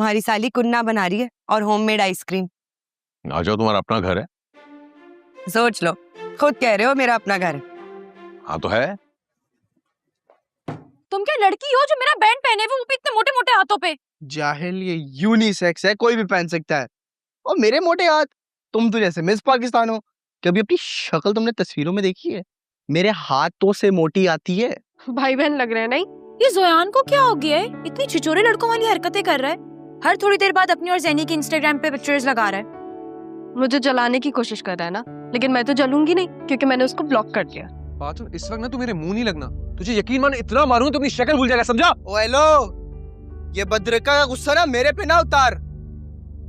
तुम्हारी साली कुन्ना बना रही है और होममेड आइसक्रीम। आ जाओ, तुम्हारा अपना घर है। सोच लो, खुद कह रहे हो मेरा अपना घर है। हाँ तो है। तुम क्या लड़की हो जो मेरा बैंड पहने हुए, वो भी इतने मोटे मोटे हाथों पे? जाहिल, ये यूनिसेक्स है, कोई भी पहन सकता है। और मेरे मोटे हाथ, तुम तो जैसे मिस पाकिस्तान हो। कभी अपनी शक्ल तुमने तस्वीरों में देखी है? मेरे हाथों से मोटी आती है। भाई बहन लग रहे हैं नहीं? ये जोयान को क्या हो गया है? इतनी छिछोरे लड़कों वाली हरकतें कर रहा है। हर थोड़ी देर बाद अपनी और जैनी की इंस्टाग्राम पे पिक्चर्स लगा रहा है। मुझे जलाने की कोशिश कर रहा है ना, लेकिन मैं तो जलूंगी नहीं क्योंकि मैंने उसको ब्लॉक कर दिया। बात सुन, इस वक्त ना तू मेरे मुंह नहीं लगना। तुझे यकीन मान इतना मारूंगा तो अपनी शक्ल भूल जाएगा, समझा? ओ हेलो, ये बद्रिका का गुस्सा ना मेरे पे ना उतार।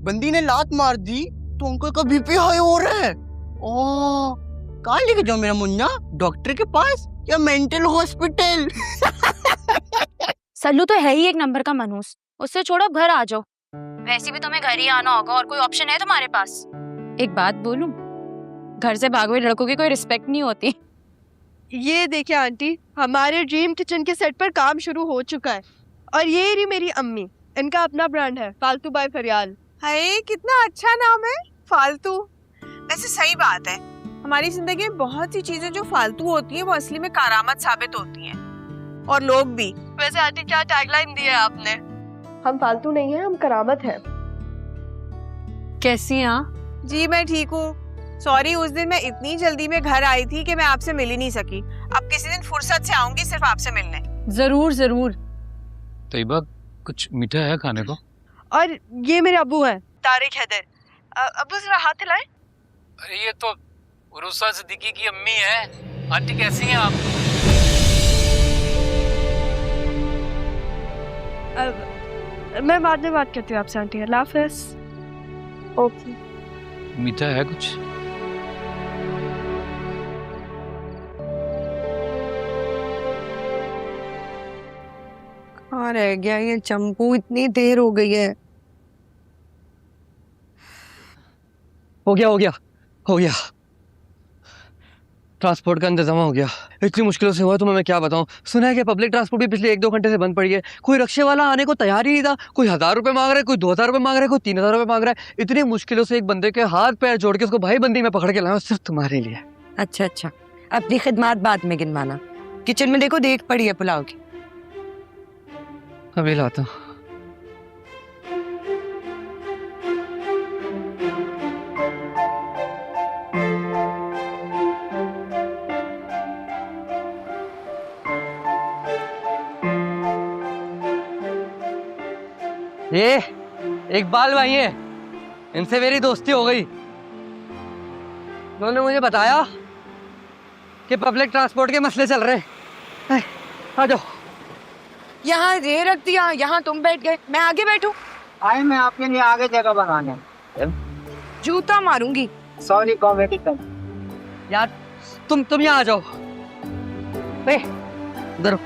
बंदी ने लात मार दी तो अंकल का बीपी हाई हो रहा है। ओ, कहाँ लेके जाऊं मेरा मुन्ना? डॉक्टर के पास या मेंटल हॉस्पिटल? सल्लू तो है ही एक नंबर का मनहूस, उससे छोड़ो घर आ जाओ। वैसे भी तुम्हें घर ही आना होगा, और कोई ऑप्शन है तुम्हारे पास? एक बात बोलूं, घर से भागे हुए लड़कों की कोई रिस्पेक्ट नहीं होती। ये देखिए आंटी, हमारे ड्रीम किचन के सेट पर काम शुरू हो चुका है। और ये रही मेरी अम्मी, इनका अपना ब्रांड है फालतू बाय फरियाल। हाय, कितना अच्छा नाम है, फालतू। वैसे सही बात है, हमारी जिंदगी में बहुत सी चीजें जो फालतू होती हैं वो असली में कारामत साबित होती हैं, और लोग भी। वैसे आंटी क्या टैगलाइन दी है आपने? हम फालतू नहीं है, हम करामत है। कैसी हैं? जी मैं ठीक हूँ। सॉरी, उस दिन मैं इतनी जल्दी में घर आई थी कि मैं आपसे मिल ही नहीं सकी। अब किसी दिन फुर्सत से आऊंगी सिर्फ आपसे मिलने। जरूर जरूर। तैयबा, कुछ मीठा है खाने को? और ये मेरे अब्बू हैं, तारिक हैदर। अब्बू जरा हाथ हिलाएं। अरे ये तो उरुसा सिद्दीकी की अम्मी है। आंटी कैसी हैं आप? मैं बाद में बात करती हूँ आपसे आंटी। अल्लाह हाफिज़। ओके। मीठा है कुछ? कहाँ रह गया ये चंपू? इतनी देर हो गई है। हो गया हो गया हो गया, ट्रांसपोर्ट का इंतजाम हो गया। इतनी मुश्किलों से हुआ तुम्हें मैं क्या बताऊं। सुना है कि पब्लिक ट्रांसपोर्ट भी पिछले 1-2 घंटे से बंद पड़ी है। कोई रिक्शे वाला आने को तैयार ही नहीं था। कोई 1000 रुपए मांग रहा है, कोई 2000 रुपए मांग रहा है, कोई 3000 रुपए मांग रहा है। इतनी मुश्किलों से एक बंदे के हाथ पैर जोड़ के उसको भाई बंदी में पकड़ के लाया सिर्फ तुम्हारे लिए। अच्छा अच्छा, अपनी खिदमत बाद में गिनवाना। किचन में देखो, देख पड़ी है पुलाव की। अभी लाता हूँ। ये इकबाल भाई है, इनसे मेरी दोस्ती हो गई। उन्होंने मुझे बताया कि पब्लिक ट्रांसपोर्ट के मसले चल रहे हैं। आ जाओ। यहाँ रे रख दिया, यहाँ तुम बैठ गए, मैं आगे बैठूं? आए, मैं आपके लिए आगे जगह बनाने। जूता मारूंगी। सॉरी कॉमेडी कर। यार तुम यहाँ आ जाओ। इधर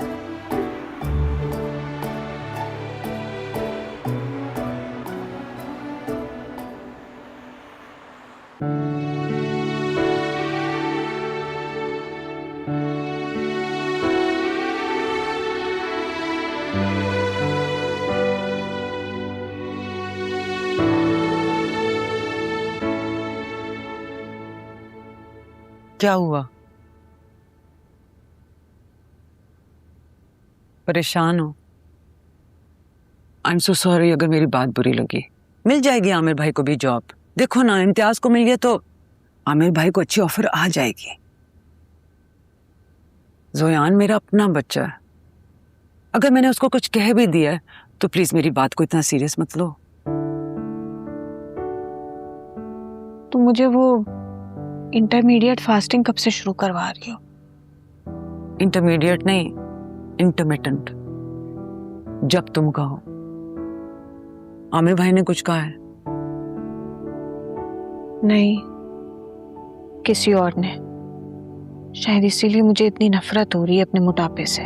क्या हुआ? परेशान हो? आई एम सो सॉरी अगर मेरी बात बुरी लगी। मिल जाएगी आमिर भाई को भी जॉब। देखो ना, इम्तियाज को मिल गया तो आमिर भाई को अच्छी ऑफर आ जाएगी। जोयान मेरा अपना बच्चा है। अगर मैंने उसको कुछ कह भी दिया है तो प्लीज मेरी बात को इतना सीरियस मत लो। तो मुझे वो इंटरमीडिएट फास्टिंग कब से शुरू करवा रही हो? इंटरमीडिएट नहीं, इंटरमिटेंट। जब तुम कहो। आमिर भाई ने कुछ कहा है? नहीं, किसी और ने। शायद इसीलिए मुझे इतनी नफरत हो रही है अपने मोटापे से।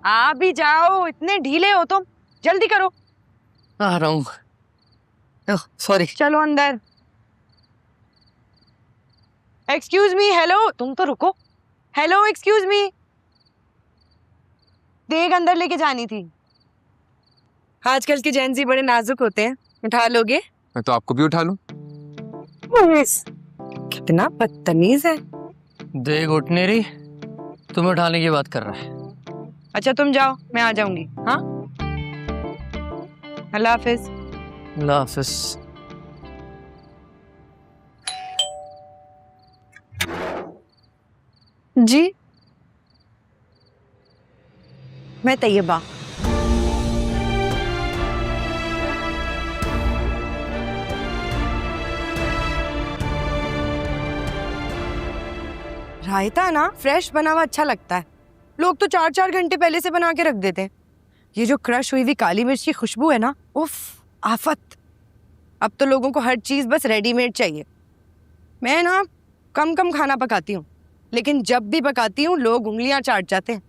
आ भी जाओ, इतने ढीले हो तुम, जल्दी करो। आ रहा हूँ। सॉरी। चलो अंदर। Excuse me, hello. तुम तो रुको। Hello, excuse me. देख अंदर लेके जानी थी। आजकल के जेंजी बड़े नाजुक होते हैं, उठा लोगे? मैं तो आपको भी उठा लूं। कितना बदतमीज है। देख उठ नहीं रही, तुम्हें उठाने की बात कर रहा है। अच्छा तुम जाओ, मैं आ जाऊंगी। हाँ, अल्लाह हाफिज। अल्लाह हाफिज। जी, मैं तैयबा। रायता ना फ्रेश बना हुआ अच्छा लगता है। लोग तो 4-4 घंटे पहले से बना के रख देते हैं। ये जो क्रश हुई हुई काली मिर्च की खुशबू है ना, उफ, आफत। अब तो लोगों को हर चीज बस रेडीमेड चाहिए। मैं ना कम कम खाना पकाती हूँ, लेकिन जब भी पकाती हूँ लोग उंगलियां चाट जाते हैं।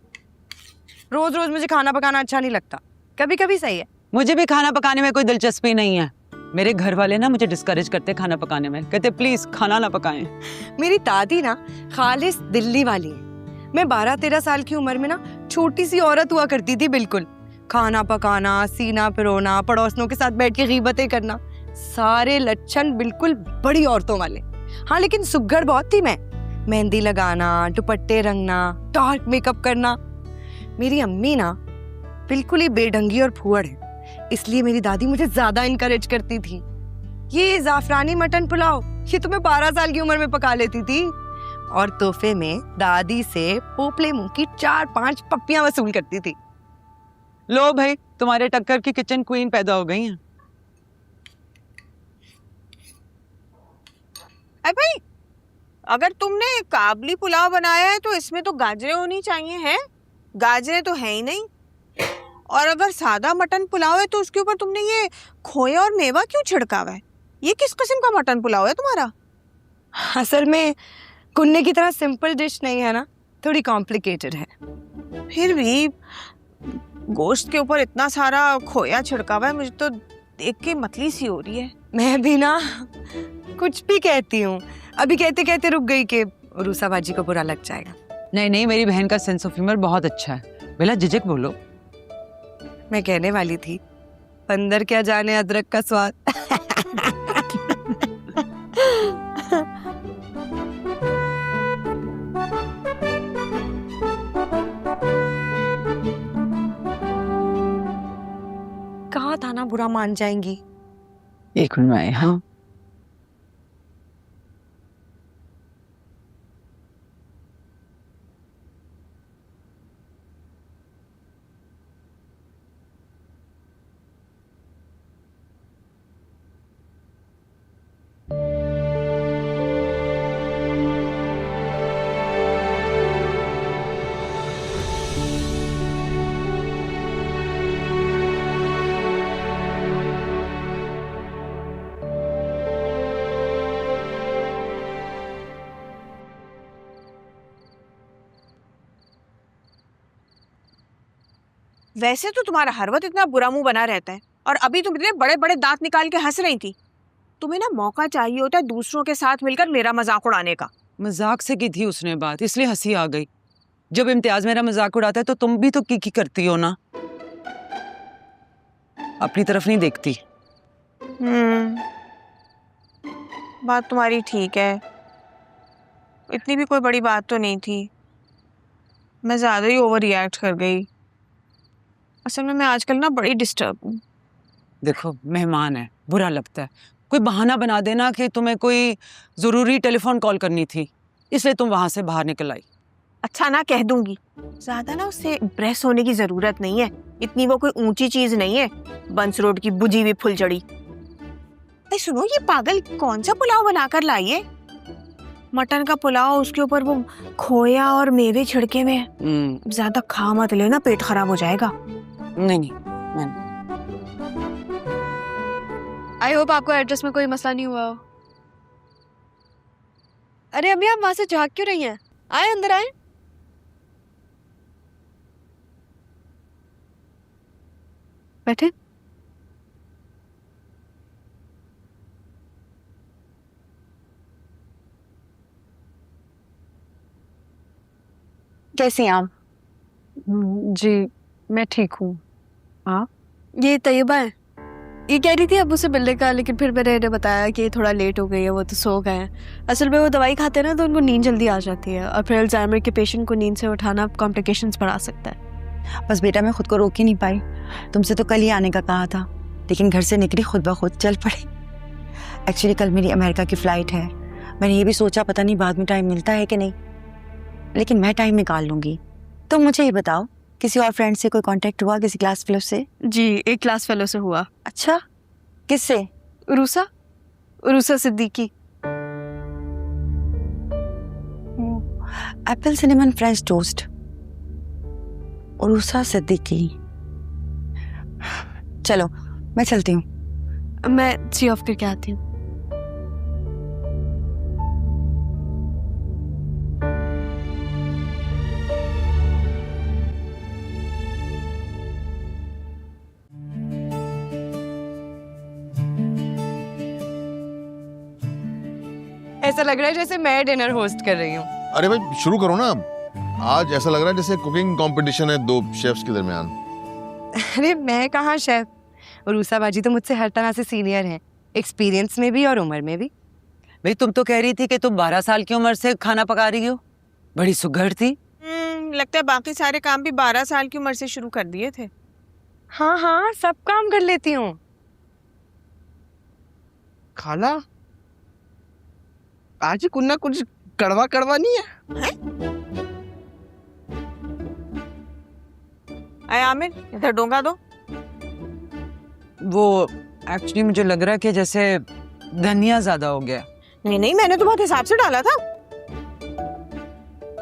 रोज रोज मुझे खाना पकाना अच्छा नहीं लगता, कभी कभी सही है। मुझे भी खाना पकाने में कोई दिलचस्पी नहीं है। मेरे घर वाले ना मुझे डिस्करेज करते खाना पकाने में, कहते प्लीज खाना ना पकाएं। मेरी दादी ना खालिस दिल्ली वाली है। मैं 12-13 साल की उम्र में ना छोटी सी औरत हुआ करती थी बिल्कुल। खाना पकाना, सीना पिरोना, पड़ोसियों के साथ बैठ के गीबतें करना, सारे लक्षण बिल्कुल बड़ी औरतों वाले। हाँ, लेकिन सुघड़ बहुत थी मैं। मेहंदी लगाना, दुपट्टे रंगना, डार्क मेकअप करना। मेरी अम्मी ना बिल्कुल ही बेढंगी और फुहड़ है, इसलिए मेरी दादी मुझे ज्यादा इनकरेज करती थी। ये जाफरानी मटन पुलाव ये तो मैं 12 साल की उम्र में पका लेती थी, और तोहफे में दादी से पोपले मुंह की 4-5 पप्पियां वसूल करती थी। लो भाई, तुम्हारे टक्कर की किचन क्वीन पैदा हो गई हैं। अरे भाई, अगर तुमने काबली पुलाव बनाया है तो इसमें तो गाजरें होनी चाहिए। हैं, गाजरें तो है ही नहीं। और अगर सादा मटन पुलाव है तो उसके ऊपर तुमने ये खोया और मेवा क्यों छिड़का हुआ है? ये किस किस्म का मटन पुलाव है तुम्हारा? असल में कुन्ने की तरह सिंपल डिश नहीं है ना, थोड़ी कॉम्प्लिकेटेड है। फिर भी गोश्त के ऊपर इतना सारा खोया छिड़का हुआ है, मुझे तो देख के मतली सी हो रही है। मैं भी ना कुछ भी कहती हूँ, अभी कहते कहते रुक गई कि रूसा बाजी को बुरा लग जाएगा। नहीं नहीं, मेरी बहन का सेंस ऑफ ह्यूमर बहुत अच्छा है। बेला झिझक बोलो। मैं कहने वाली थी, बंदर क्या जाने अदरक का स्वाद। कहा था ना बुरा मान जाएंगी। एक मिनट में आए। हाँ, वैसे तो तुम्हारा हर वक्त इतना बुरा मुंह बना रहता है, और अभी तुम इतने बड़े बड़े दांत निकाल के हंस रही थी। तुम्हें ना मौका चाहिए होता है दूसरों के साथ मिलकर मेरा मजाक उड़ाने का। मजाक से की थी उसने बात, इसलिए हंसी आ गई। जब इम्तियाज मेरा मजाक उड़ाता है तो तुम भी तो की करती हो ना, अपनी तरफ नहीं देखती। बात तुम्हारी ठीक है, इतनी भी कोई बड़ी बात तो नहीं थी। मैं ज्यादा ही ओवर रिएक्ट कर गई। असल में मैं आजकल ना बड़ी डिस्टर्ब हूँ। देखो, मेहमान है, बुरा लगता है। कोई बहाना बना देना कि तुम्हें कोई जरूरी टेलीफोन कॉल करनी थी, इसलिए तुम वहां से बाहर निकल आई। अच्छा ना, कह दूंगी। ज्यादा ना उससे इम्प्रेस होने की जरूरत नहीं है, इतनी वो कोई ऊंची चीज नहीं है, बंस रोड की बुझी हुई फुलझड़ी। अरे सुनो, ये पागल कौन सा पुलाव बनाकर लाई है? मटन का पुलाव, उसके ऊपर वो खोया और मेवे छिड़के में। ज्यादा खा मत लेना, पेट खराब हो जाएगा। नहीं, आई होप आपको एड्रेस में कोई मसला नहीं हुआ हो। अरे अभी आप वहां से झाँक क्यों रही हैं? आए, अंदर आए। बैठे। कैसी हैं आप? जी मैं ठीक हूँ। ये तैयबा है, ये कह रही थी अब्बू से मिलने का, लेकिन फिर मैंने इन्हें बताया कि थोड़ा लेट हो गई है, वो तो सो गए हैं। असल में वो दवाई खाते हैं ना तो उनको नींद जल्दी आ जाती है, और फिर अल्जाइमर के पेशेंट को नींद से उठाना कॉम्प्लिकेशंस बढ़ा सकता है। बस बेटा मैं खुद को रोक ही नहीं पाई। तुमसे तो कल ही आने का कहा था, लेकिन घर से निकली खुद ब खुद चल पड़ी। एक्चुअली कल मेरी अमेरिका की फ़्लाइट है। मैंने ये भी सोचा पता नहीं बाद में टाइम मिलता है कि नहीं, लेकिन मैं टाइम निकाल लूँगी। तो मुझे ये बताओ, किसी और फ्रेंड से कोई कांटेक्ट हुआ, किसी क्लास फेलो से? जी, एक क्लास फेलो से हुआ। अच्छा, किससे? उरूसा Siddiqui. Apple cinnamon French toast, उरूसा सिद्दीकी। चलो मैं चलती हूँ। मैं सी ऑफ करके आती हूँ। ऐसा लग रहा है जैसे मैं डिनर होस्ट कर रही हूँ। अरे भाई शुरू करो ना। आज ऐसा लग रहा है जैसे कुकिंग कंपटीशन है दो शेफ्स के दरमियान। अरे मैं कहाँ शेफ, उरूसा बाजी तो मुझसे हर तरह से सीनियर हैं, एक्सपीरियंस में भी और उम्र में भी। भाई तुम तो कह रही थी कि तुम 12 साल की उम्र से खाना पका रही हो, बड़ी सुघड़ थी। लगता है बाकी सारे काम भी 12 साल की उम्र से शुरू कर दिए थे। हाँ हाँ, सब काम कर लेती हूँ। खाला आज कुछ ना कुछ कड़वा कड़वा नहीं है? अरे आमिर, इधर डोंगा दो। वो एक्चुअली मुझे लग रहा है कि जैसे धनिया ज्यादा हो गया। नहीं नहीं, मैंने तो बहुत हिसाब से डाला था।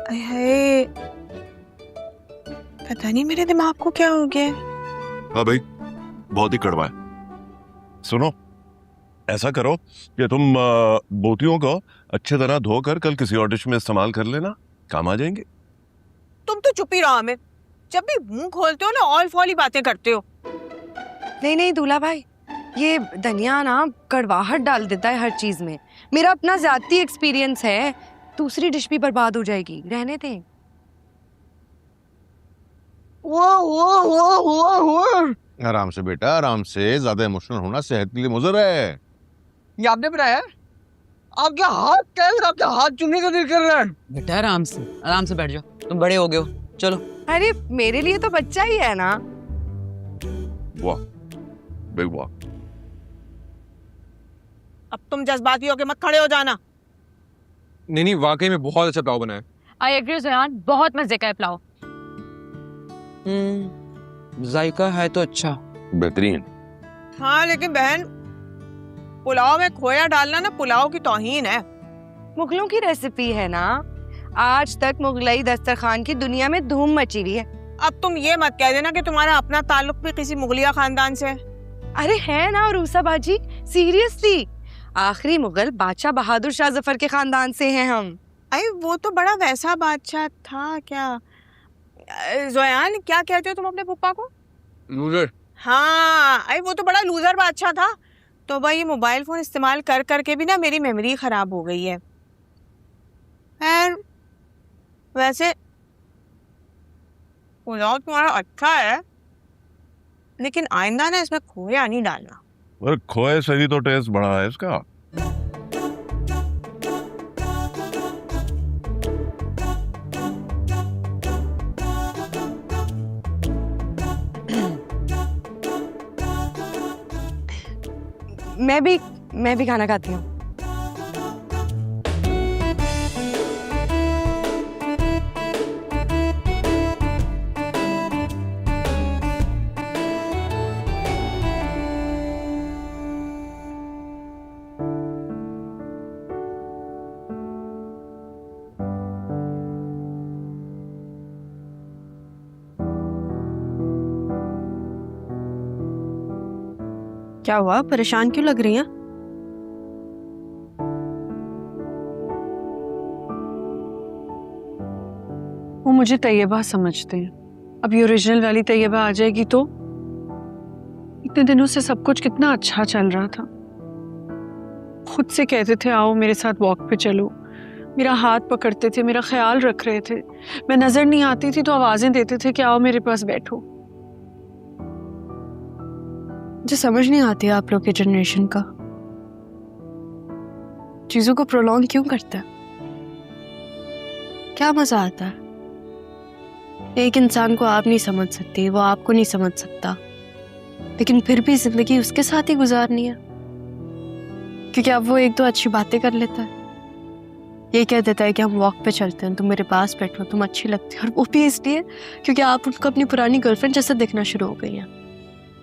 अरे पता नहीं मेरे दिमाग को क्या हो गया। हाँ भाई, बहुत ही कड़वा है। सुनो, ऐसा करो कि तुम बोटियों को अच्छे तरह धोकर कल किसी और डिश में इस्तेमाल कर लेना, काम आ जाएंगे। तुम तो चुप ही रहो आमिर, जब भी मुंह खोलते हो ना ऑल फॉल ही बातें करते हो। नहीं नहीं दूल्हा भाई, ये धनिया ना कड़वाहट डाल देता है हर चीज में। मेरा अपना ज़ाती एक्सपीरियंस है, दूसरी डिश भी बर्बाद हो जाएगी, रहने दें। आराम से बेटा, आराम से। ज्यादा इमोशनल होना सेहत के लिए मुज़र है। ये आपने बनाया? आपके हाथ कैसे, आपके हाथ चुनने का दिल कर रहा है। बेटा आराम से बैठ जाओ, तुम बड़े हो गए हो। चलो। अरे मेरे लिए तो बच्चा ही है ना। वाह, बिग वाह। अब तुम जज्बाती होके मत खड़े हो जाना। नहीं नहीं, वाकई में बहुत अच्छा पुलाव बना है। आई एग्री ज़यान, बहुत मजे का है पुलाव। जायका है तो अच्छा, बेहतरीन। हाँ लेकिन बहन, पुलाव में खोया डालना ना पुलाव की तौहीन है। मुगलों की रेसिपी है ना, आज तक मुगलई दस्तरखान की दुनिया में धूम मची हुई है। अब तुम ये मत कह देना कि तुम्हारा अपना ताल्लुक भी किसी मुगलिया खानदान से है। अरे है ना उरूसा बाजी, सीरियसली। आखिरी मुगल बादशाह बहादुर शाह जफर के खानदान से हैं हम। अरे वो तो बड़ा वैसा बादशाह था क्या? ज़ोयान, क्या कहते हो तुम अपने पप्पा को? लूजर। हाँ, अरे वो तो बड़ा लूजर बादशाह था। तो भाई ये मोबाइल फोन इस्तेमाल कर करके भी ना मेरी मेमोरी खराब हो गई है। खैर वैसे पुलाव तुम्हारा अच्छा है, लेकिन आइंदा ना इसमें खोया नहीं डालना। और खोए से ही तो टेस्ट बढ़ा है इसका। मैं भी खाना खाती हूँ। क्या हुआ, परेशान क्यों लग रही हैं? वो मुझे तैयबा समझते हैं। अब ये ओरिजिनल वाली तैयबा आ जाएगी तो? इतने दिनों से सब कुछ कितना अच्छा चल रहा था। खुद से कहते थे आओ मेरे साथ वॉक पे चलो, मेरा हाथ पकड़ते थे, मेरा ख्याल रख रहे थे। मैं नजर नहीं आती थी तो आवाजें देते थे कि आओ मेरे पास बैठो। मुझे समझ नहीं आती आप लोग के जनरेशन का, चीजों को प्रोलॉन्ग क्यों करता है? क्या मजा आता है? एक इंसान को आप नहीं समझ सकती, वो आपको नहीं समझ सकता, लेकिन फिर भी जिंदगी उसके साथ ही गुजारनी है क्योंकि अब वो एक दो अच्छी बातें कर लेता है, ये कह देता है कि हम वॉक पे चलते हैं, तुम मेरे पास बैठो, तुम अच्छी लगती हो, और वो भी इसलिए क्योंकि आप उनको अपनी पुरानी गर्लफ्रेंड जैसे देखना शुरू हो गई हैं।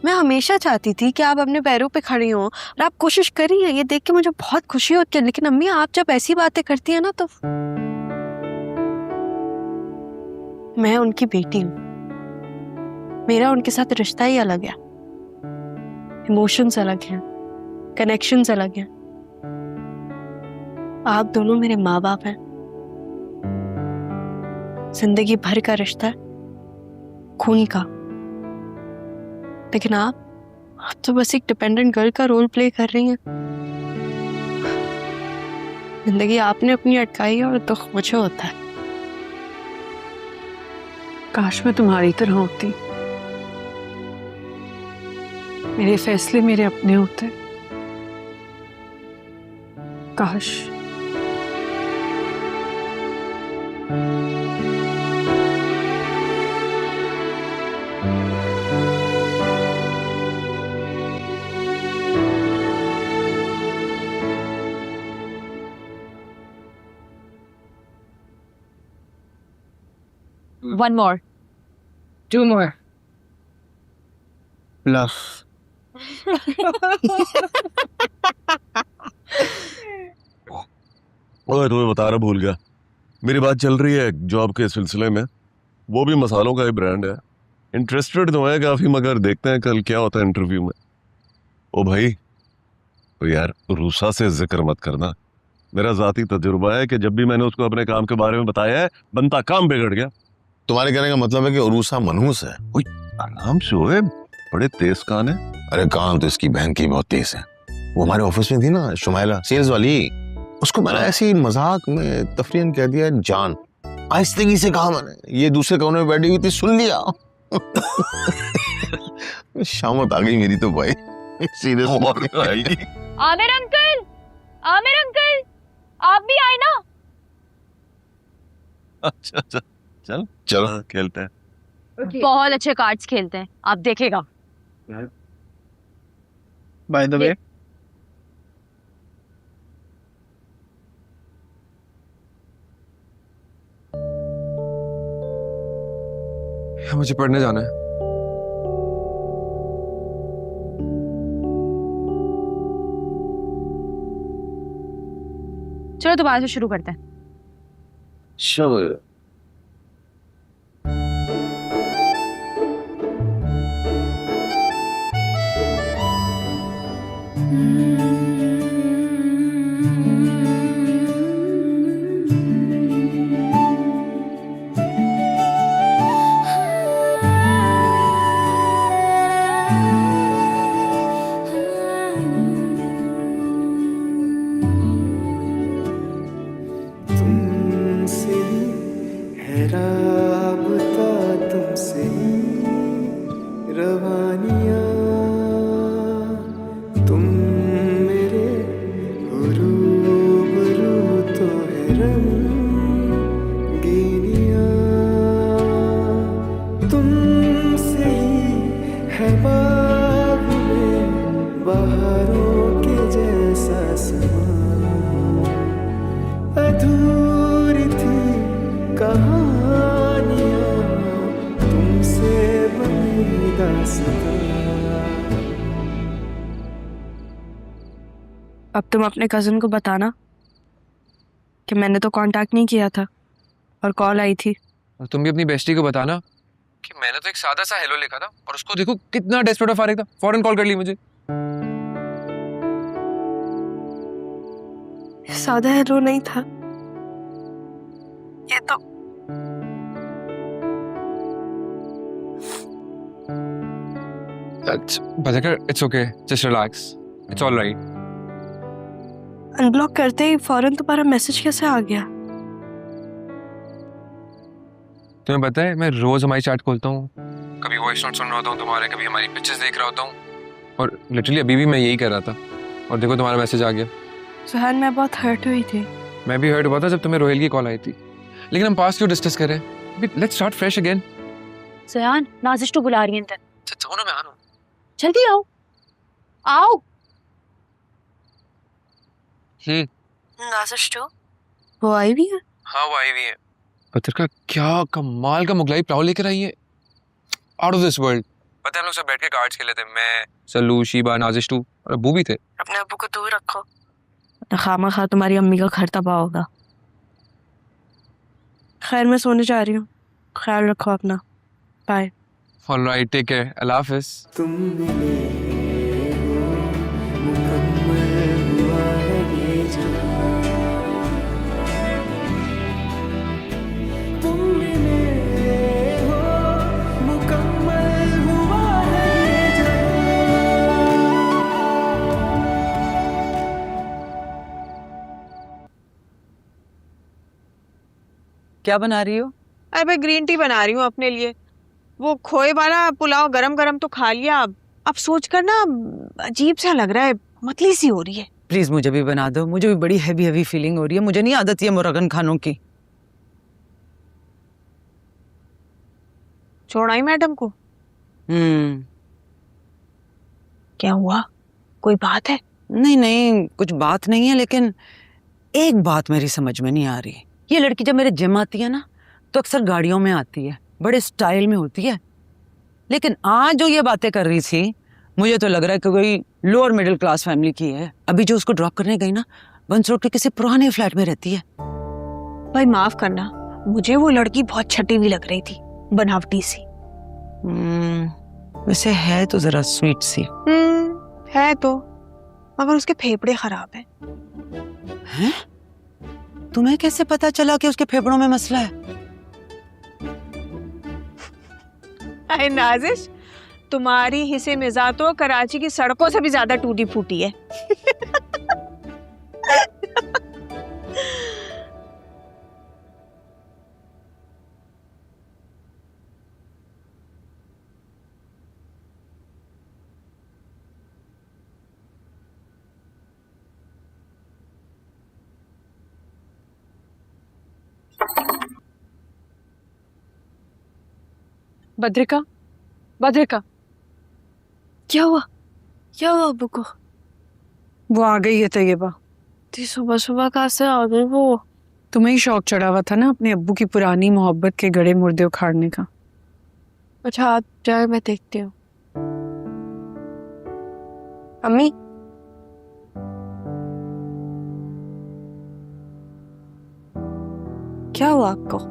मैं हमेशा चाहती थी कि आप अपने पैरों पे खड़ी हो और आप कोशिश कर रही हैं, ये देख के मुझे बहुत खुशी होती है, लेकिन अम्मी आप जब ऐसी बातें करती है ना तो मैं उनकी बेटी हूँ, मेरा उनके साथ रिश्ता ही अलग है, इमोशंस अलग हैं, कनेक्शंस अलग हैं। आप दोनों मेरे माँ बाप हैं, जिंदगी भर का रिश्ता है, खून का, लेकिन आप तो बस एक डिपेंडेंट गर्ल का रोल प्ले कर रही हैं। जिंदगी आपने अपनी अटकाई है और दुख मुझे होता है। काश मैं तुम्हारी तरह होती, मेरे फैसले मेरे अपने होते, काश। One more. Two more. Love. ओए तुम्हें बता रहा भूल गया, मेरी बात चल रही है जॉब के सिलसिले में, वो भी मसालों का ही ब्रांड है। इंटरेस्टेड तो है काफी, मगर देखते हैं कल क्या होता है इंटरव्यू में। ओ भाई तो यार रूसा से जिक्र मत करना, मेरा जाती तजुर्बा है कि जब भी मैंने उसको अपने काम के बारे में बताया है बनता काम बिगड़ गया। तुम्हारे कहने का मतलब है कि उरूसा मनहूस है? आराम से होए, बड़े तेज कान है। अरे कान तो इसकी बहन की बहुत तेज है। वो हमारे ऑफिस में थी ना, शुमाइला सेल्स वाली, उसको मैंने ऐसी मजाक में तफरीन कह दिया जान। आहिस्तेगी से कहा मैंने, ये दूसरे कोने में बैठी हुई थी, सुन लिया। शामत आ गई मेरी तो भाई, seriously. Aamir uncle, Aamir uncle, आप भी आए ना? अच्छा अच्छा, चल चलो खेलते हैं। बहुत अच्छे कार्ड्स खेलते हैं, आप देखेगा। By the way, मुझे पढ़ने जाना है। चलो दोबारा से शुरू करते हैं। sure. अधूरी थी कहानियां तुमसे बनी दास्तां। अब तुम अपने कज़न को बताना कि मैंने तो कांटेक्ट नहीं किया था और कॉल आई थी। और तुम भी अपनी बेस्टी को बताना कि मैंने तो एक सादा सा हेलो लिखा था और उसको देखो कितना डेस्परेट और फारिग था, फौरन कॉल कर ली मुझे। सादा हेलो नहीं था, ये तो Bhajakar, it's okay, just relax, it's all right. Unblock करते ही फौरन तुम्हारा मैसेज कैसे आ गया? तुम्हें पता है मैं रोज हमारी चैट खोलता हूँ, कभी वॉइस नोट सुन रहा होता हूँ तुम्हारे, कभी हमारी पिक्चर्स देख रहा होता हूँ, और लिटरली अभी भी मैं यही कर रहा था, और देखो तुम्हारा मैसेज आ गया। सुहान, मैं बहुत हर्ट हुई थी। मैं भी हर्ट हुआ था जब तुम्हें रोहेल की कॉल आई थी, लेकिन हम पास्ट क्यों डिस्कस करें? Let's start fresh again. Suhan, Nazish तो बुला रही है अंदर। जाओ ना, मैं आ रहा हूँ। जल्दी आओ, आओ। नाजिश तो वो आई भी है? हाँ, वो आई हुई है। पत्रिका क्या कमाल का मुगलाई पुलाव लेकर आई है, आउट ऑफ दिस वर्ल्ड। पता है हम लोग सब बैठ के कार्ड्स खेले थे, मैं, सल्लू, शीबा, नाजिश टू और अब्बू भी थे। अपने अब्बू को दूर रखो, खामा खा तुम्हारी अम्मी का घर तबाह होगा। खैर, मैं सोने जा रही हूँ, ख्याल रखो अपना, बाय। ऑलराइट, टेक केयर, अल्लाह हाफिज। तुम मिले हो, मुकम्मल हुआ है ये जहां। तुम मिले हो, मुकम्मल हुआ है ये जहां। क्या बना रही हो? अरे मैं ग्रीन टी बना रही हूँ अपने लिए। वो खोए वाला पुलाव गरम गरम तो खा लिया, अब सोच कर ना अजीब सा लग रहा है, मतली सी हो रही है। प्लीज मुझे भी बना दो, मुझे भी बड़ी हैवी हैवी फीलिंग हो रही है। मुझे नहीं आदत ये मुर्गन खानों की। छोड़ाई मैडम को? क्या हुआ, कोई बात है? नहीं नहीं, कुछ बात नहीं है, लेकिन एक बात मेरी समझ में नहीं आ रही। ये लड़की जब मेरे जिम आती है ना, तो अक्सर गाड़ियों में आती है, बड़े स्टाइल में होती है, लेकिन आज जो ये बातें कर रही थी, मुझे तो लग रहा है कि कोई लोअर मिडिल क्लास फैमिली की है। अभी जो उसको ड्रॉप करने गई ना, बंस रोड के किसी पुराने फ्लैट में रहती है। भाई माफ करना, मुझे वो लड़की बहुत छटी हुई लग रही थी, बनावटी सी। वैसे है तो जरा स्वीट सी। है तो, मगर उसके फेफड़े खराब हैं। हैं? तुम्हें कैसे पता चला कि उसके फेफड़ों में मसला है? अरे नाजिश, तुम्हारी हिस्से मिजाज तो कराची की सड़कों से भी ज्यादा टूटी फूटी है। बद्रिका, बद्रिका, क्या हुआ? क्या हुआ अब्बू को? वो आ गई है तैयबा। तो सुबह सुबह कहाँ से आ गई वो? तुम्हें ही शौक चढ़ा हुआ था ना अपने अब्बू की पुरानी मोहब्बत के गड़े मुर्दे उखाड़ने का। अच्छा, आप जाए, मैं देखती हूँ। अम्मी, क्या हुआ आपको?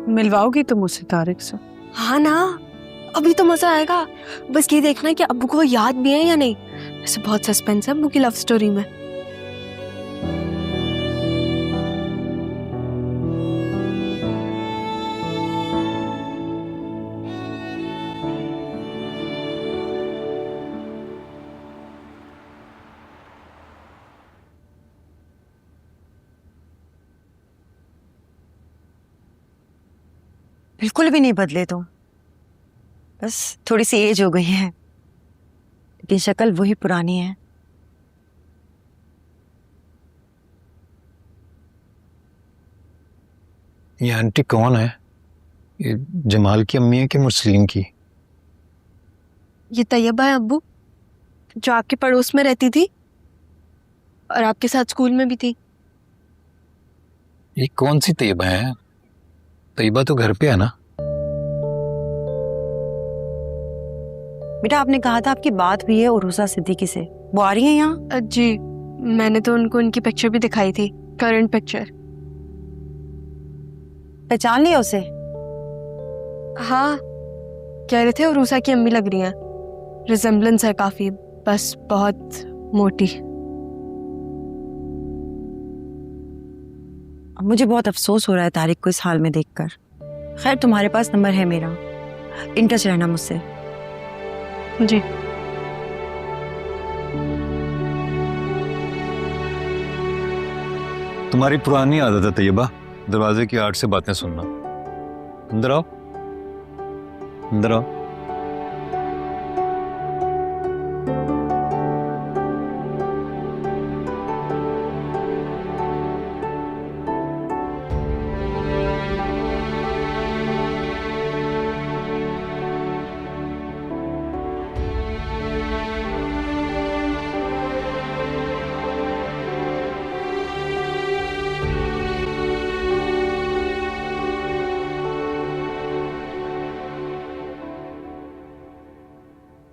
मिलवाओगी तुम मुझसे तारिक से? हाँ ना, अभी तो मजा आएगा। बस ये देखना कि अब्बू को याद भी है या नहीं। वैसे बहुत सस्पेंस है अब्बू की लव स्टोरी में। बिल्कुल भी नहीं बदले तुम, बस थोड़ी सी एज हो गई है, लेकिन शक्ल वही पुरानी है। ये आंटी कौन है? ये जमाल की अम्मी है कि मुस्लिम की? ये तैयबा है अब्बू, जो आपके पड़ोस में रहती थी और आपके साथ स्कूल में भी थी। ये कौन सी तैयबा है? तैयबा तो घर पे है ना? बेटा, आपने कहा था आपकी बात भी है उर्वसा सिद्दीकी से, वो आ रही है यहाँ? जी, मैंने तो उनको उनकी पिक्चर भी दिखाई थी, करंट पिक्चर। पहचान लिया उसे? हाँ, कह रहे थे उर्वसा की अम्मी लग रही हैं, रिजेम्बलेंस है काफी, बस बहुत मोटी। अब मुझे बहुत अफसोस हो रहा है तारिक को इस हाल में देखकर। खैर, तुम्हारे पास नंबर है मेरा, इन टच रहना मुझसे। जी। तुम्हारी पुरानी आदत है तैयबा, दरवाजे की आड़ से बातें सुनना। अंदर आओ, अंदर आओ।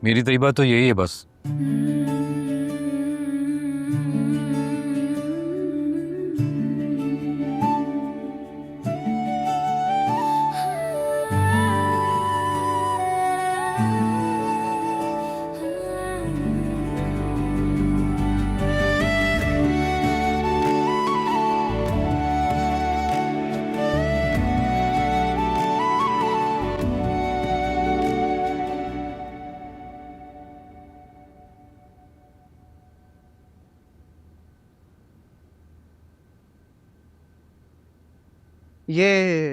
मेरी तैयबा तो यही है बस।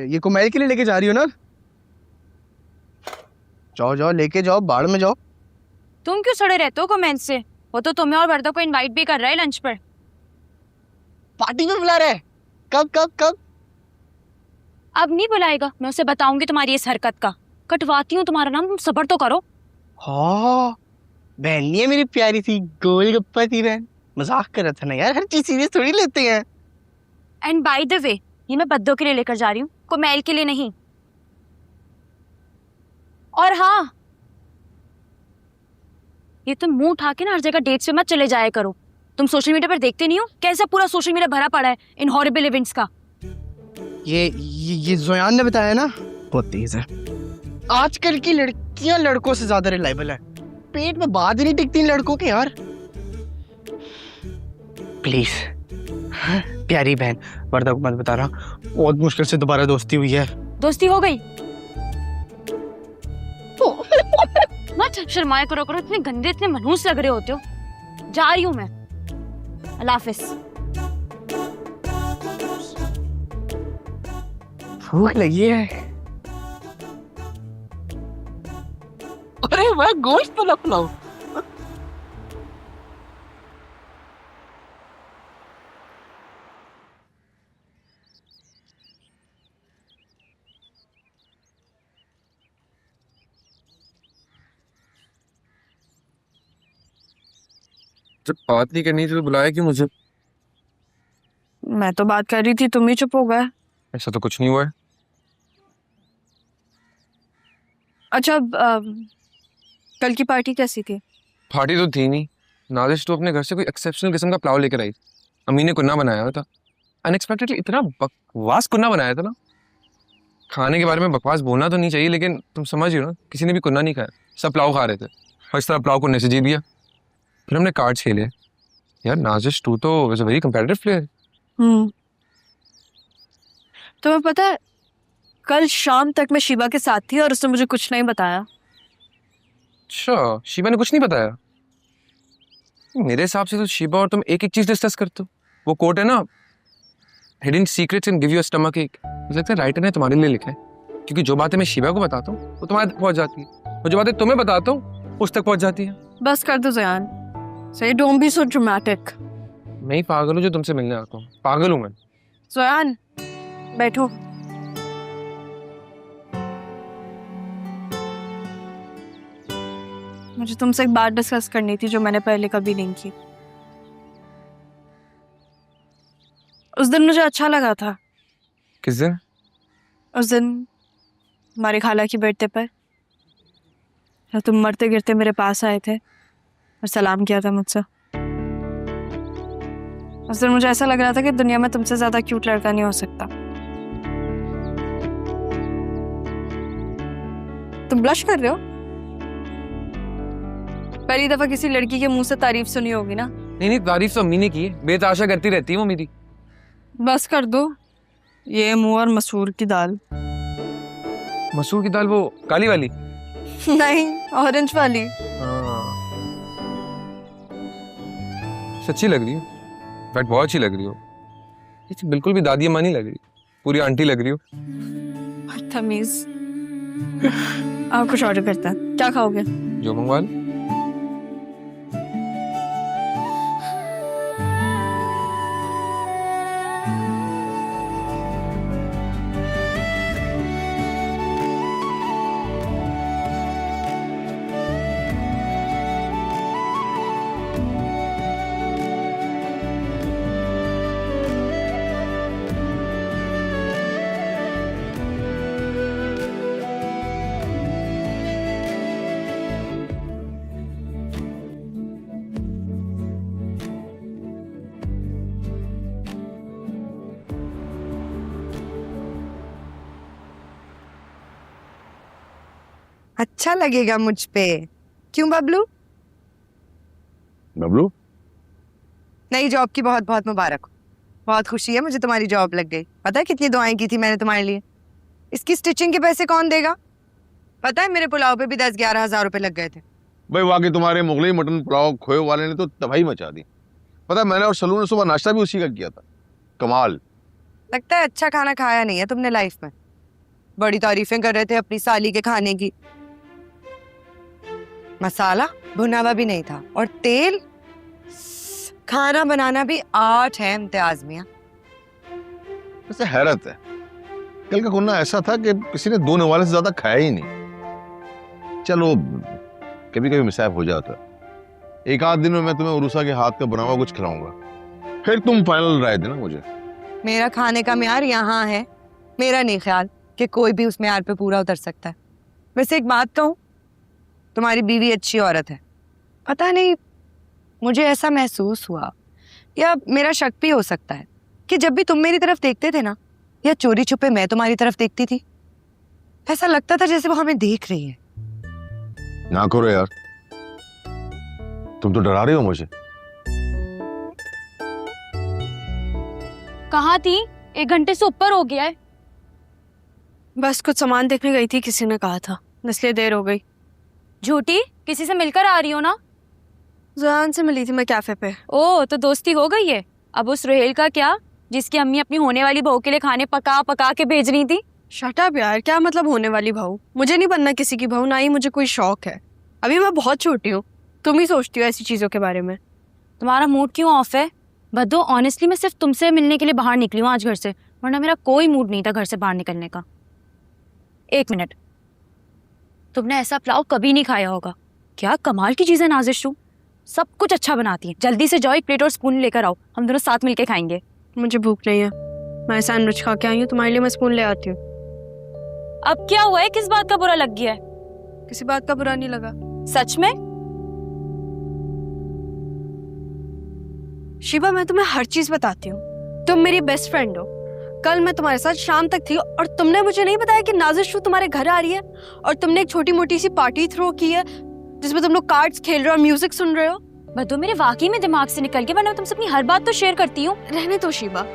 ये कुमारी के लिए लेके जा रही हो ना? जाओ जाओ, लेके जाओ, बाढ़ में जाओ। तुम क्यों सड़े रहते हो कमेंट से? वो तो तुम्हें और वर्दा को इनवाइट भी कर रहा है लंच पर। पार्टी में बुला रहे हैं। कब कब कब? अब नहीं बुलाएगा, मैं उसे बताऊंगी तुम्हारी इस हरकत का। कटवाती हूँ तुम्हारा नाम, तुम सब्र तो करो। हाँ, बहन नहीं है मेरी प्यारी सी गोलगप्पा थी बहन। मजाक कर रहा था ना यार, हर चीज सीरियस थोड़ी लेते हैं। एंड बाय द वे, ये मैं बद्दों के लिए लेकर जा रही हूँ, कोमैल के लिए नहीं। और हाँ, ये तुम मुंह उठा के ना हर जगह डेट्स पे मत चले जाया करो। तुम सोशल मीडिया पर देखते नहीं हो कैसा पूरा सोशल मीडिया भरा पड़ा है इन हॉरिबल इवेंट्स का। ये जोयान ने बताया ना, बहुत तेज है। आजकल की लड़कियां लड़कों से ज्यादा रिलायबल है। पेट में बात ही नहीं टिकती इन लड़कों के यार। प्लीज प्यारी बहन, वर्दा को मत बता रहा, बहुत मुश्किल से दोबारा दोस्ती हुई है। दोस्ती हो गई? मत शर्माया करो, इतने गंदे इतने मनहूस लग रहे होते हो। जा रही हूँ मैं, अल्लाह हाफिज। भूख लगी है। अरे वाह, गोश्त तो लपलाओ। जब बात नहीं करनी थी तो बुलाया क्यों मुझे? मैं तो बात कर रही थी, तुम ही चुप हो गए। ऐसा तो कुछ नहीं हुआ है। अच्छा, कल की पार्टी कैसी थी? पार्टी तो थी नहीं। नाजिश तो अपने घर से कोई एक्सेप्शनल किस्म का पुलाव लेकर आई। अम्मी ने कुन्ना बनाया हुआ था, अनएक्सपेक्टेडली इतना बकवास कुन्ना बनाया था ना। खाने के बारे में बकवास बोलना तो नहीं चाहिए, लेकिन तुम समझ रही हो ना, किसी ने भी कुन्ना नहीं खाया, सब पुलाव खा रहे थे। और इस तरह पुलाव कुन्ने से जी दिया। फिर हमने कार्ड्स खेले। यार नाजिश तू तो is a very competitive player. तुम्हें पता है, कल शाम तक मैं शिबा के साथ थी और उसने मुझे कुछ नहीं बताया। अच्छा, शिबा ने कुछ नहीं बताया? मेरे हिसाब से तो शिबा और तुम एक एक चीज डिस्कस करते हो। वो कोट है ना, hidden secrets can give you a stomach एक। मुझे लगता है राइटर ने तुम्हारे लिए लिखा है, क्योंकि जो बातें मैं शिबा को बताता हूँ वो तुम्हारे तक पहुंच जाती है, और जो बातें तुम्हें बताता हूँ उस तक पहुंच जाती है। बस कर दो ज़यान, सही, डोंट बी सो ड्रामेटिक। मैं ही पागल हूँ जो तुमसे मिलने आता हूँ, पागल हूँ मैं। ज़यान बैठो। मुझे तुमसे एक बात डिस्कस करनी थी जो मैंने पहले कभी नहीं की। उस दिन मुझे अच्छा लगा था। किस दिन? उस दिन हमारी खाला की बर्थडे पर, जब तुम मरते गिरते मेरे पास आए थे और सलाम किया था मुझसे। उस दिन मुझे ऐसा लग रहा था कि दुनिया में तुमसे ज्यादा क्यूट लड़का नहीं हो सकता। तुम ब्लश कर रहे हो? पहली दफा किसी लड़की के मुंह से तारीफ सुनी होगी ना? नहीं, तारीफ तो अम्मी ने की है, बेतहाशा करती रहती है वो मेरी। बस कर दो, ये मुंह और मसूर की दाल। मसूर की दाल वो काली वाली? नहीं, ऑरेंज वाली। सच्ची लग रही हो, बट बहुत अच्छी लग रही हो। ये बिल्कुल भी दादी अम्मा नहीं लग रही, पूरी आंटी लग रही हो। तमीज। आप कुछ ऑर्डर करता है, क्या खाओगे? जो मंगवा लो। अच्छा लगेगा मुझ पे। क्यों बबलू? बबलू, नई जॉब की बहुत बहुत मुबारक हो। बहुत खुशी है मुझे तुम्हारी जॉब लग गई। पता है कितनी दुआएं की थी मैंने तुम्हारे लिए। इसकी स्टिचिंग के पैसे कौन देगा? पता है मेरे पुलाव पे भी 10-11 हजार रुपए लग गए थे। भाई वाकई तुम्हारे मुगलई मटन पुलाव खोए वाले ने तो तबाही मचा दी। पता है मैंने और सलू ने सुबह नाश्ता भी उसी का किया था। कमाल। लगता है अच्छा खाना खाया नहीं है तुमने लाइफ में। बड़ी तारीफें कर रहे थे अपनी साली के खाने की। मसाला भुना हुआ भी नहीं था और तेल। खाना बनाना भी आर्ट है इम्तियाज मियां। वैसे हैरत है, कल का खुन्ना ऐसा था कि किसी ने 2 नवाले से ज्यादा खाया ही नहीं। चलो कभी कभी मिसाफ हो जाता है। एक आध दिन में मैं तुम्हें उरुसा के हाथ का बना हुआ कुछ खिलाऊंगा, फिर तुम फाइनल राय देना मुझे। मेरा खाने का म्यार यहाँ है। मेरा नहीं ख्याल कि कोई भी उस म्यार पे पूरा उतर सकता है। वैसे एक बात कहूँ, तुम्हारी बीवी अच्छी औरत है। पता नहीं मुझे ऐसा महसूस हुआ, या मेरा शक भी हो सकता है, कि जब भी तुम मेरी तरफ देखते थे ना, या चोरी छुपे मैं तुम्हारी तरफ देखती थी, ऐसा लगता था जैसे वो हमें देख रही है। ना करो यार, तुम तो डरा रही हो मुझे। कहाँ थी? 1 घंटे से ऊपर हो गया है। बस कुछ सामान देखने गई थी, किसी ने कहा था, इसलिए देर हो गई। झूठी, किसी से मिलकर आ रही हो ना? ज़यान से मिली थी मैं कैफे पे। ओ, तो दोस्ती हो गई है। अब उस रोहेल का क्या, जिसकी अम्मी अपनी होने वाली बहू के लिए खाने पका पका के भेज रही थी? शट अप यार, क्या मतलब होने वाली बहू? मुझे नहीं बनना किसी की बहू, ना ही मुझे कोई शौक है। अभी मैं बहुत छोटी हूँ। तुम ही सोचती हो ऐसी चीजों के बारे में। तुम्हारा मूड क्यों ऑफ है? बद्दो, ऑनेस्टली मैं सिर्फ तुमसे मिलने के लिए बाहर निकली हूँ आज घर से, वरना मेरा कोई मूड नहीं था घर से बाहर निकलने का। 1 मिनट, तुमने ऐसा पुलाव कभी नहीं खाया होगा। क्या कमाल की चीज़ है नाज़िश तू, सब कुछ अच्छा बनाती है। जल्दी से जाओ, एक प्लेट और स्पून लेकर आओ, हम दोनों साथ मिलके खाएंगे। मुझे भूख नहीं है, मैं सैंडविच खा के आई हूँ, तुम्हारे लिए मैं स्पून ले आती हूँ। अब क्या हुआ है? किस बात का बुरा लग गया है? किसी बात का बुरा नहीं लगा। सच में? शिवा, मैं तुम्हें हर चीज बताती हूँ। तुम मेरी बेस्ट फ्रेंड हो। कल मैं तुम्हारे साथ शाम तक थी और तुमने मुझे नहीं बताया कि नाज़िश तुम्हारे घर आ रही है, और तुमने एक छोटी मोटी सी पार्टी थ्रो की है जिसमें तुम लोग कार्ड्स खेल रहे हो और म्यूजिक सुन रहे हो। बद्दो, मेरे वाकई में दिमाग से निकल गया, वरना तुमसे अपनी हर बात तो शेयर करती हूँ। रहने दो शिवा,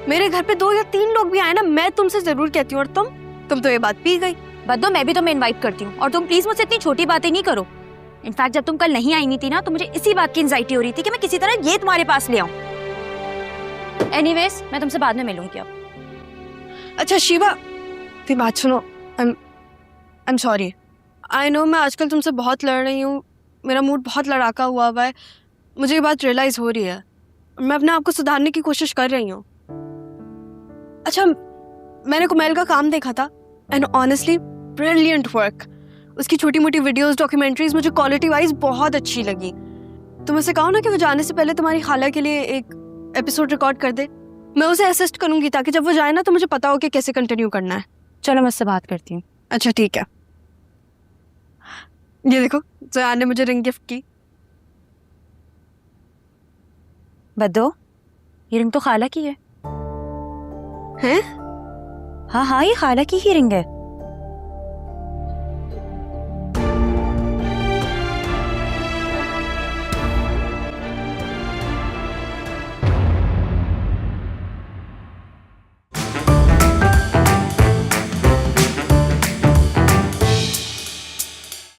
मेरे घर पे 2 या 3 लोग भी आए ना, मैं तुमसे जरूर कहती हूँ। और तुम तो ये बात पी गई। बद्दो, मैं भी तुम्हें इनवाइट करती हूँ, और तुम प्लीज मुझसे इतनी छोटी बातें नहीं करो। इनफैक्ट जब तुम कल नहीं आई नहीं थी ना, तो मुझे इसी बात की एंजाइटी हो रही थी कि मैं किसी तरह ये तुम्हारे पास ले आऊं। एनीवेज, मैं तुमसे बाद में मिलूंगी अब। अच्छा शिवा, फिर बात सुनो। I am sorry. I know मैं आजकल तुमसे बहुत लड़ रही हूँ, मेरा मूड बहुत लड़ाका हुआ है। मुझे ये बात रियलाइज हो रही है, मैं अपने आप को सुधारने की कोशिश कर रही हूँ। अच्छा, मैंने कुमैल का काम देखा था, एंड ऑनेस्टली ब्रिलियंट वर्क। उसकी छोटी मोटी वीडियोस, डॉक्यूमेंट्रीज मुझे क्वालिटी वाइज बहुत अच्छी लगी। तुम उसे कहो ना कि वो जाने से पहले तुम्हारी खाला के लिए एक एपिसोड रिकॉर्ड कर दे। मैं उसे असिस्ट करूंगी ताकि जब वो जाए ना तो मुझे पता हो कि कैसे कंटिन्यू करना है। चलो, मैं उससे बात करती हूँ। अच्छा ठीक है। ये देखो, ज़यान ने मुझे रिंग गिफ्ट की। बद्दो, ये रिंग तो खाला की है। हैं? हाँ हाँ, ये खाला की ही रिंग है।